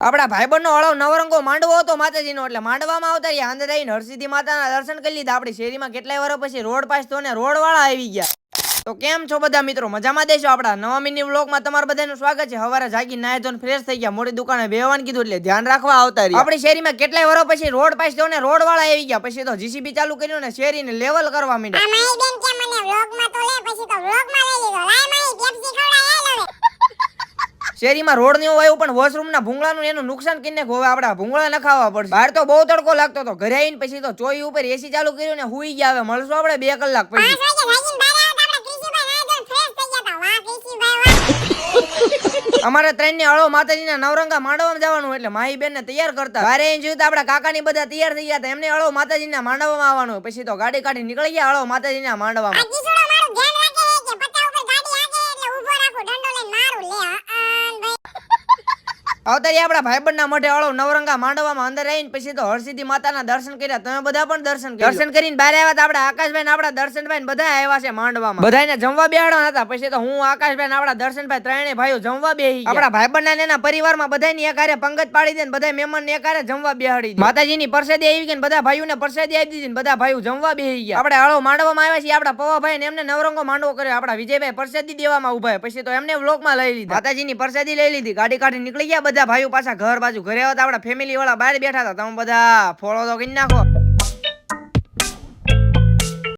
આપડા ભાઈબંધનો હળો નવરંગો માંડવો હતો માતાજીનો એટલે માંડવામાં આવતા રહ્યા અંદર આવીને હરસિદ્ધિ માતાના દર્શન કરી લીધા. આપણી શેરીમાં કેટલાય વર્ષ પછી રોડ પાસ તો ને રોડ વાળા આવી ગયા. તો કેમ છો બધા મિત્રો, મજામાં દેશો? આપડા નવા મિની વ્લોગમાં તમારું બધાનું સ્વાગત છે. સવારે જાગી નાહી ધોઈને ફ્રેશ થઈ ગયા, મોટી દુકાને બેહવાનું કીધું એટલે ધ્યાન રાખવા આવતા રહ્યા. આપણી શેરીમાં કેટલાય વર્ષ પછી રોડ પાસ તો ને રોડ વાળા આવી ગયા. પછી તો જીસીબી ચાલુ કર્યું ને શેરીને લેવલ કરવા માંડ્યા. આ માઈ બેન કે મને વ્લોગમાં તો લે, પછી તો વ્લોગમાં લઈ લીધો. લાય માઈ પેપ્સી ખવડાય લે. શેરીમાં રોડ ની હોય પણ વોશરૂમ ના ભૂંગળાનું એનું નુકસાન કરીને હવે આપડા ભૂંગળા નખાવા પડશે. બહાર તો બહુ તડકો લાગતો હતો, ઘરે આવીને પછી તો ચોઈ ઉપર એસી ચાલુ કર્યું ને હુઈ ગયા. હવે મળશું આપણે 2 કલાક પછી. અમારે ત્રણ ને હળો માતાજીના નવરંગા માંડવામાં જવાનું એટલે માહી બેન ને તૈયાર કરતા. બારે જોયું આપડા કાકાની બધા તૈયાર થઈ ગયા હતા, એમને હળો માતાજીના માંડવામાં આવવાનું. પછી તો ગાડી કાઢી નીકળી ગયા હળો માતાજીના માંડવામાં. અવતારી આપડા ભાઈબંધના મોઢે હળો નવરંગા માંડવામાં અંદર આવીને પછી તો હરસિદ્ધિ માતાના દર્શન કર્યા. તમે બધા પણ દર્શન કરીને બહાર આવ્યા હતા. આપડા આકાશભાઈ આપડા દર્શનભાઈ બધા આવ્યા છે માંડવામાં. બધાને જમવા બેહાડવાના હતા. પછી તો હું આકાશભાઈ આપડા દર્શનભાઈ ત્રણેય ભાઈઓ જમવા બેહી ગયા. આપડા ભાઈબંધના એના પરિવારમાં બધાની એકારે પંગત પાડી દે ને બધા મહેમાનને એકારે જમવા બેહાડી દે. માતાજીની પ્રસાદી આવી ગઈ ને બધા ભાઈઓને પ્રસાદી આપી દીધી ને બધા ભાઈઓ જમવા બેહી ગયા. આપણે હળો માંડવામાં આવ્યા છીએ. આપડા પવાભાઈ ને એમને નવરંગો માંડવો કર્યો. આપડા વિજયભાઈ પ્રસાદી દેવામાં ઉભા. પછી તો એમને વ્લોગમાં લઈ લીધા. માતાજીની પ્રસાદી લઈ લીધી, ગાડી કાઢી નીકળી ગયા બધા ભાઈઓ પાછા ઘર બાજુ. ઘરે આવતા આપડા ફેમિલી વાળા બહાર બેઠા હતા. તમે બધા ફોલો તો કરી નાખો.